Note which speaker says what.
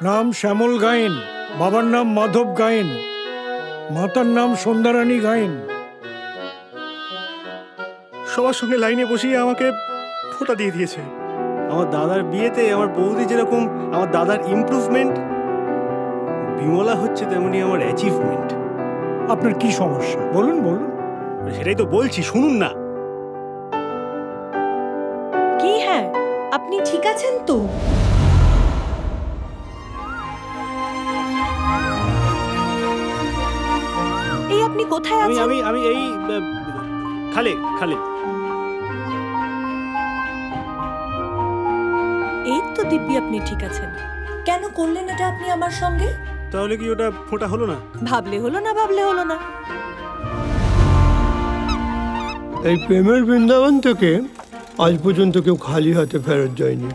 Speaker 1: নাম শ্যামল গায়েন, বাবার নাম মাধব গায়েন, মাতার নাম সন্ধ্যারানী গায়েন।
Speaker 2: সবার সঙ্গে লাইনে বসিয়ে আমাকে ফোঁটা দিয়ে দিয়েছে। আমার দাদার বিয়েতে আমার বৌদি যেরকম আমার দাদার ইমপ্রুভমেন্ট, বিমলা হচ্ছে তেমনি আমার অ্যাচিভমেন্ট।
Speaker 1: আপনার কি সমস্যা বলুন বলুন।
Speaker 2: সেটাই তো বলছি, শুনুন না।
Speaker 3: কি? হ্যাঁ, আপনি ঠিক আছেন তো? এই আপনি কোথায় আছেন?
Speaker 2: আমি এই খালে খালে।
Speaker 3: এই তো দিব্যি আপনি ঠিক আছেন। কেন করলেন এটা আপনি আমার সঙ্গে?
Speaker 2: তাহলে কি ওটা ফোঁটা হলো না?
Speaker 3: ভাবলে হলো না, ভাবলে হলো না।
Speaker 4: এই প্রেমের বৃন্দাবন থেকে আজ পর্যন্ত কেউ খালি হাতে ফেরত যায়নি।